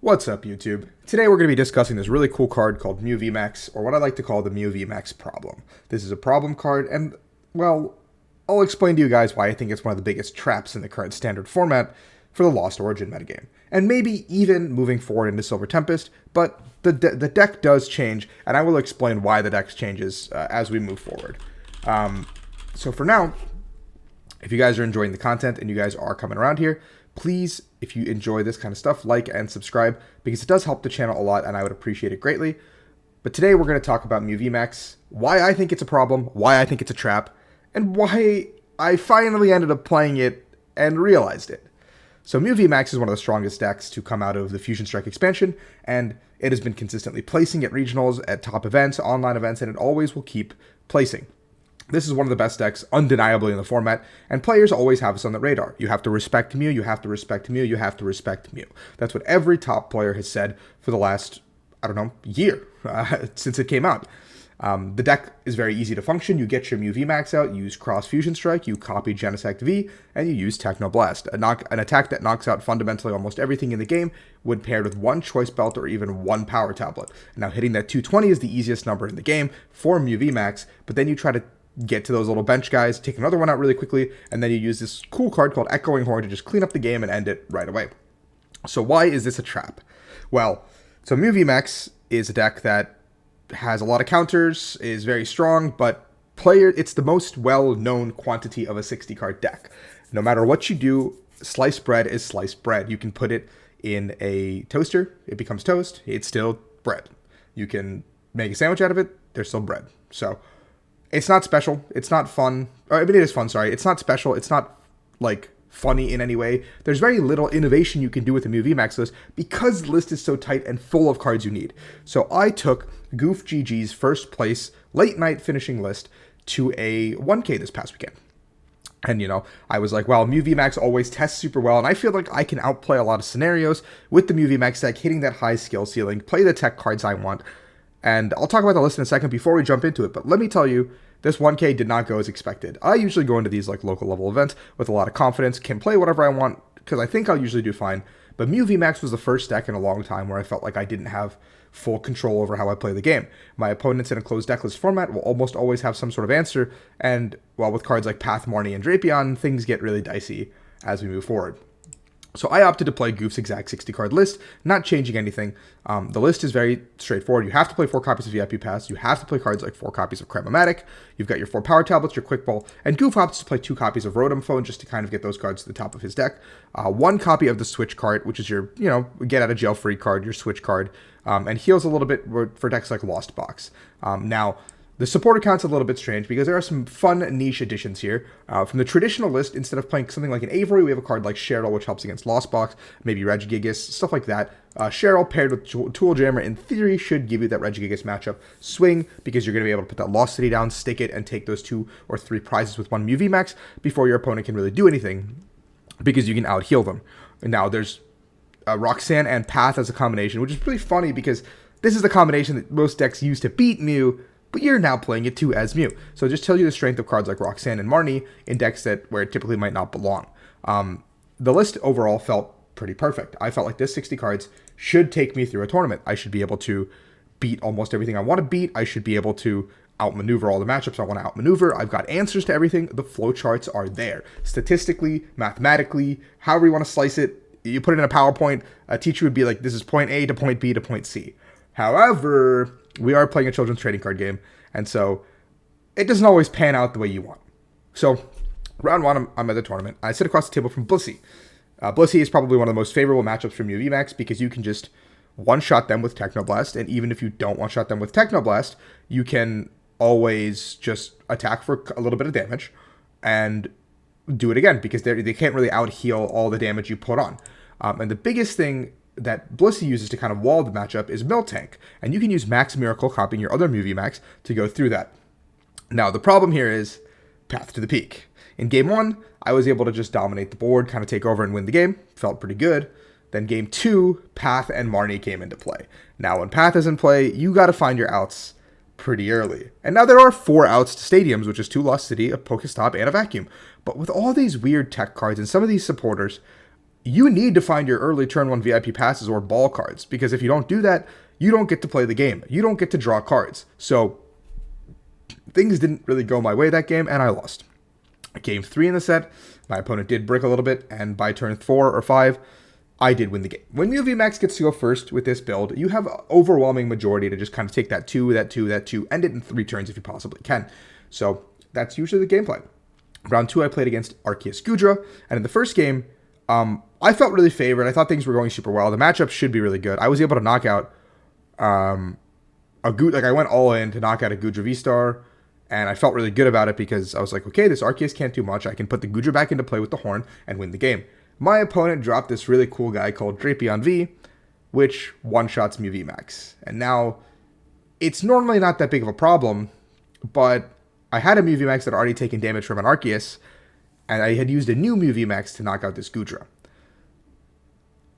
What's up, YouTube? Today we're going to be discussing this really cool card called Mew Vmax, or what I like to call the Mew Vmax Problem. This is a problem card, and, well, I'll explain to you guys why I think it's one of the biggest traps in the current standard format for the Lost Origin metagame. And maybe even moving forward into Silver Tempest, but the deck does change, and I will explain why the deck changes as we move forward. So for now, if you guys are enjoying the content and you guys are coming around here, please, if you enjoy this kind of stuff, like and subscribe, because it does help the channel a lot and I would appreciate it greatly. But today we're going to talk about Mew Vmax, why I think it's a problem, why I think it's a trap, and why I finally ended up playing it and realized it. So Mew Vmax is one of the strongest decks to come out of the Fusion Strike expansion, and it has been consistently placing at regionals, at top events, online events, and it always will keep placing. This is one of the best decks, undeniably, in the format, and players always have this on the radar. You have to respect Mew, you have to respect Mew, you have to respect Mew. That's what every top player has said for the last, I don't know, year, since it came out. The deck is very easy to function. You get your Mew Vmax out, you use Cross Fusion Strike, you copy Genesect V, and you use Technoblast, an attack that knocks out fundamentally almost everything in the game when paired with one Choice Belt or even one Power Tablet. Now, hitting that 220 is the easiest number in the game for Mew Vmax, but then you try to get to those little bench guys, take another one out really quickly, and then you use this cool card called Echoing Horn to just clean up the game and end it right away. So why is this a trap? Well, so Mew Vmax is a deck that has a lot of counters, is very strong, but it's the most well-known quantity of a 60-card deck. No matter what you do, sliced bread is sliced bread. You can put it in a toaster, it becomes toast, it's still bread. You can make a sandwich out of it, there's still bread. So it's not special. It's not fun. Or, I mean, it is fun, sorry. It's not special. It's not, like, funny in any way. There's very little innovation you can do with the Mew Vmax list because the list is so tight and full of cards you need. So I took Goof GG's first place late night finishing list to a 1K this past weekend. And, you know, I was like, well, Mew Vmax always tests super well, and I feel like I can outplay a lot of scenarios with the Mew Vmax deck, hitting that high skill ceiling, play the tech cards I want. And I'll talk about the list in a second before we jump into it, but let me tell you, this 1K did not go as expected. I usually go into these like local level events with a lot of confidence, can play whatever I want, because I think I'll usually do fine. But Mew Vmax was the first deck in a long time where I felt like I didn't have full control over how I play the game. My opponents in a closed decklist format will almost always have some sort of answer, and well, with cards like Path, Marnie, and Drapion, things get really dicey as we move forward. So I opted to play Goof's exact 60-card list, not changing anything. The list is very straightforward. You have to play 4 copies of VIP Pass. You have to play cards like 4 copies of Cramomatic. You've got your 4 Power Tablets, your Quick Ball, and Goof opts to play 2 copies of Rotom Phone just to kind of get those cards to the top of his deck. 1 copy of the Switch card, which is your, you know, get out of jail free card, your Switch card, and heals a little bit for decks like Lost Box. Now, the supporter count's a little bit strange because there are some fun niche additions here. From the traditional list, instead of playing something like an Avery, we have a card like Cheryl, which helps against Lost Box, maybe Regigigas, stuff like that. Cheryl paired with Tool Jammer, in theory, should give you that Regigigas matchup swing because you're going to be able to put that Lost City down, stick it, and take those 2 or 3 prizes with 1 Mew Vmax before your opponent can really do anything because you can out-heal them. And now there's Roxanne and Path as a combination, which is really funny because this is the combination that most decks use to beat Mew, but you're now playing it too as Mew. So it just tells you the strength of cards like Roxanne and Marnie in decks where it typically might not belong. The list overall felt pretty perfect. I felt like this 60 cards should take me through a tournament. I should be able to beat almost everything I want to beat. I should be able to outmaneuver all the matchups I want to outmaneuver. I've got answers to everything. The flowcharts are there. Statistically, mathematically, however you want to slice it, you put it in a PowerPoint, a teacher would be like, this is point A to point B to point C. However, we are playing a children's trading card game, and so it doesn't always pan out the way you want. So, round 1, I'm at the tournament. I sit across the table from Blissey. Blissey is probably one of the most favorable matchups for Mew Vmax because you can just one-shot them with Technoblast, and even if you don't one-shot them with Technoblast, you can always just attack for a little bit of damage and do it again because they can't really out-heal all the damage you put on. And the biggest thing that Blissey uses to kind of wall the matchup is Miltank, and you can use Max Miracle copying your other Mew Vmax to go through that. Now, the problem here is Path to the Peak. In Game 1, I was able to just dominate the board, kind of take over and win the game. Felt pretty good. Then Game 2, Path and Marnie came into play. Now, when Path is in play, you got to find your outs pretty early. And now there are 4 outs to stadiums, which is 2 Lost City, a Pokestop, and a Vacuum. But with all these weird tech cards and some of these supporters, you need to find your early turn 1 VIP passes or ball cards, because if you don't do that, you don't get to play the game. You don't get to draw cards. So things didn't really go my way that game, and I lost. Game 3 in the set, my opponent did brick a little bit, and by turn 4 or 5, I did win the game. When Mew Vmax gets to go first with this build, you have overwhelming majority to just kind of take that 2, that 2, that 2, end it in 3 turns if you possibly can. So that's usually the gameplay. Round 2, I played against Arceus Gudra, and in the first game, I felt really favored. I thought things were going super well. The matchup should be really good. I was able to knock out I went all in to knock out a Gudra V-Star, and I felt really good about it because I was like, okay, this Arceus can't do much. I can put the Gudra back into play with the horn and win the game. My opponent dropped this really cool guy called Drapion V, which one-shots Mew Vmax. And now, it's normally not that big of a problem, but I had a Mew Vmax that had already taken damage from an Arceus, and I had used a new Mew Vmax to knock out this Gudra.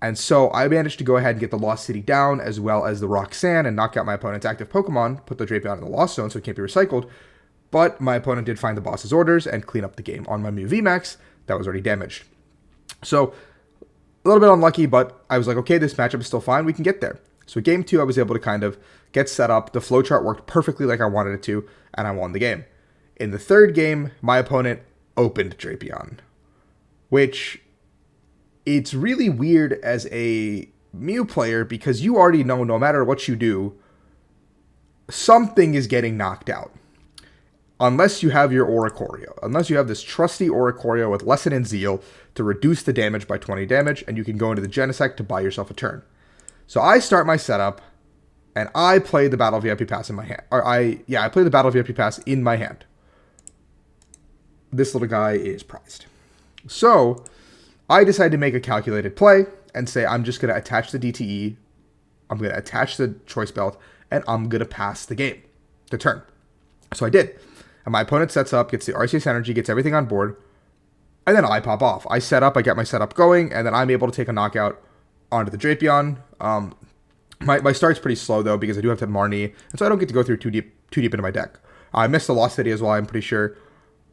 And so I managed to go ahead and get the Lost City down, as well as the Roxanne, and knock out my opponent's active Pokemon, put the Drapion in the Lost Zone so it can't be recycled. But my opponent did find the boss's orders and clean up the game on my Mew Vmax that was already damaged. So, a little bit unlucky, but I was like, okay, this matchup is still fine, we can get there. So game 2, I was able to kind of get set up, the flowchart worked perfectly like I wanted it to, and I won the game. In the third game, my opponent opened Drapion, which, it's really weird as a Mew player, because you already know no matter what you do, something is getting knocked out. Unless you have your Oricorio. Unless you have this trusty Oricorio with Lesson and Zeal to reduce the damage by 20 damage, and you can go into the Genesect to buy yourself a turn. So I start my setup, and I play the Battle VIP Pass in my hand. I play the Battle VIP Pass in my hand. This little guy is prized. So, I decided to make a calculated play, and say I'm just going to attach the DTE, I'm going to attach the Choice Belt, and I'm going to pass the game, the turn. So I did. And my opponent sets up, gets the Arceus energy, gets everything on board, and then I pop off. I set up, I get my setup going, and then I'm able to take a knockout onto the Drapion. My start's pretty slow, though, because I do have to Marnie, and so I don't get to go through too deep into my deck. I missed the Lost City as well, I'm pretty sure.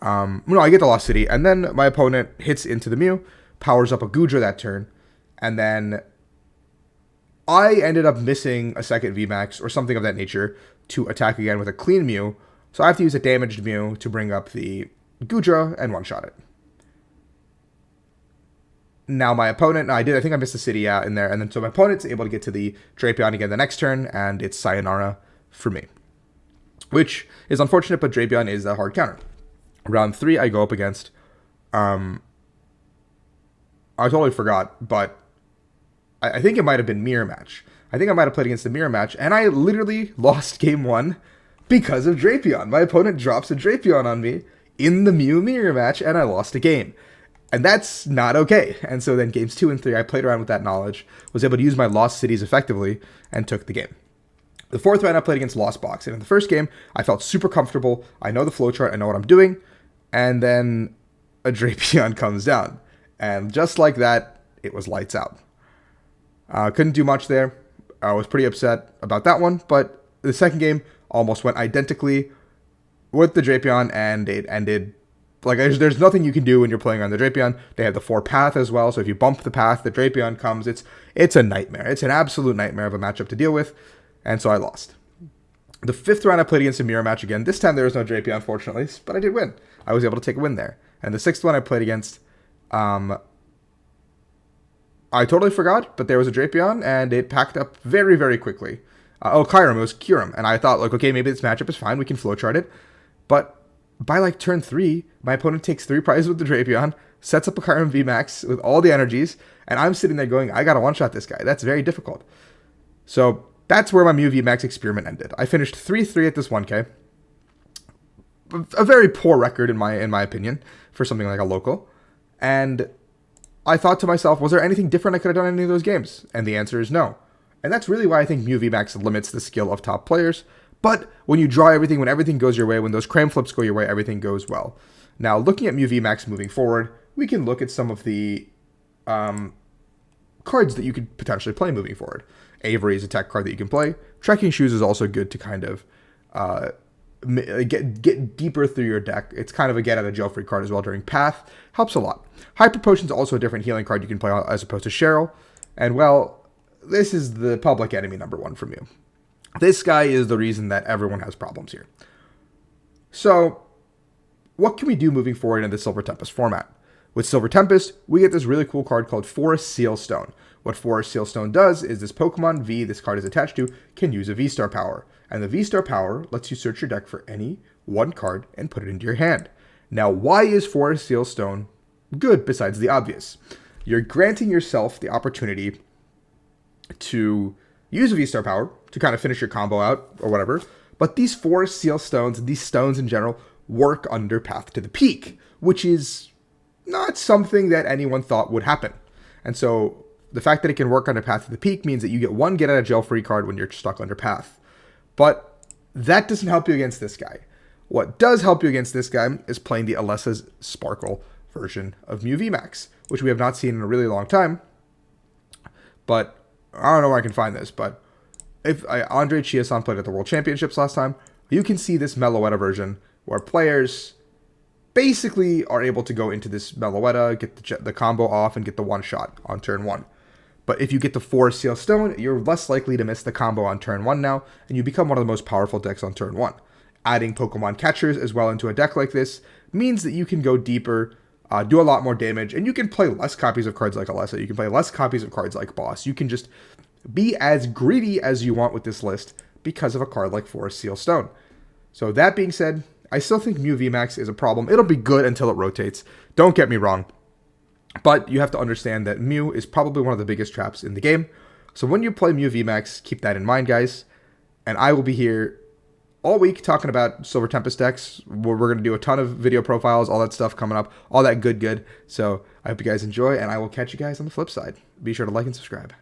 No, I get the Lost City, and then my opponent hits into the Mew, powers up a Gudra that turn, and then I ended up missing a second VMAX or something of that nature to attack again with a clean Mew, so I have to use a damaged Mew to bring up the Gudra and one-shot it. Now my opponent, I think I missed the city out in there, and then so my opponent's able to get to the Drapion again the next turn, and it's sayonara for me. Which is unfortunate, but Drapion is a hard counter. Round 3, I go up against, I totally forgot, but I think it might have been mirror match. I think I might have played against the mirror match, and I literally lost game 1 because of Drapion. My opponent drops a Drapion on me in the Mew mirror match, and I lost a game. And that's not okay. And so then games 2 and 3, I played around with that knowledge, was able to use my Lost Cities effectively, and took the game. The 4th round, I played against Lost Box, and in the first game, I felt super comfortable. I know the flowchart, I know what I'm doing, and then a Drapion comes down. And just like that, it was lights out. Couldn't do much there. I was pretty upset about that one, but the second game almost went identically with the Drapion, and it ended. Like, there's nothing you can do when you're playing on the Drapion. They have the 4 path as well, so if you bump the path, the Drapion comes. It's a nightmare. It's an absolute nightmare of a matchup to deal with, and so I lost. The 5th round, I played against a mirror match again. This time there was no Drapion, unfortunately, but I did win. I was able to take a win there. And the 6th one, I played against, I totally forgot, but there was a Drapion, and it packed up very, very quickly. Kyurem, it was Kyurem, and I thought, like, okay, maybe this matchup is fine, we can flowchart it, but by like turn 3, my opponent takes 3 prizes with the Drapion, sets up a Kyurem VMAX with all the energies, and I'm sitting there going, I gotta one-shot this guy. That's very difficult. So that's where my Mew VMAX experiment ended. I finished 3-3 at this 1K. A very poor record in my opinion for something like a local. And I thought to myself, was there anything different I could have done in any of those games? And the answer is no. And that's really why I think Mew VMAX limits the skill of top players. But when you draw everything, when everything goes your way, when those cram flips go your way, everything goes well. Now, looking at Mew VMAX moving forward, we can look at some of the cards that you could potentially play moving forward. Avery is a tech card that you can play. Trekking Shoes is also good to kind of get deeper through your deck. It's kind of a get out of jail free card as well during Path. Helps a lot. Hyper Potion's also a different healing card you can play as opposed to Cheryl. And well, this is the public enemy number one from you. This guy is the reason that everyone has problems here. So, what can we do moving forward in the Silver Tempest format? With Silver Tempest, we get this really cool card called Forest Seal Stone. What Forest Seal Stone does is this Pokemon V this card is attached to can use a V-Star power. And the V-Star power lets you search your deck for any one card and put it into your hand. Now, why is Forest Seal Stone good besides the obvious? You're granting yourself the opportunity to use a V-Star power to kind of finish your combo out or whatever. But these Forest Seal Stones, these stones in general, work under Path to the Peak, which is not something that anyone thought would happen. And so the fact that it can work under Path to the Peak means that you get one get out of jail free card when you're stuck under Path. But that doesn't help you against this guy. What does help you against this guy is playing the Alessa's Sparkle version of Mew Vmax, which we have not seen in a really long time. But I don't know where I can find this, but if Andre Chiasson played at the World Championships last time, you can see this Meloetta version where players basically are able to go into this Meloetta, get the combo off, and get the one shot on turn 1. But if you get the Forest Seal Stone, you're less likely to miss the combo on turn 1 now, and you become one of the most powerful decks on turn 1. Adding Pokemon catchers as well into a deck like this means that you can go deeper, do a lot more damage, and you can play less copies of cards like Alessa. You can play less copies of cards like Boss. You can just be as greedy as you want with this list because of a card like Forest Seal Stone. So that being said, I still think Mew Vmax is a problem. It'll be good until it rotates. Don't get me wrong. But you have to understand that Mew is probably one of the biggest traps in the game. So when you play Mew Vmax, keep that in mind, guys. And I will be here all week talking about Silver Tempest decks. We're going to do a ton of video profiles, all that stuff coming up, all that good. So I hope you guys enjoy, and I will catch you guys on the flip side. Be sure to like and subscribe.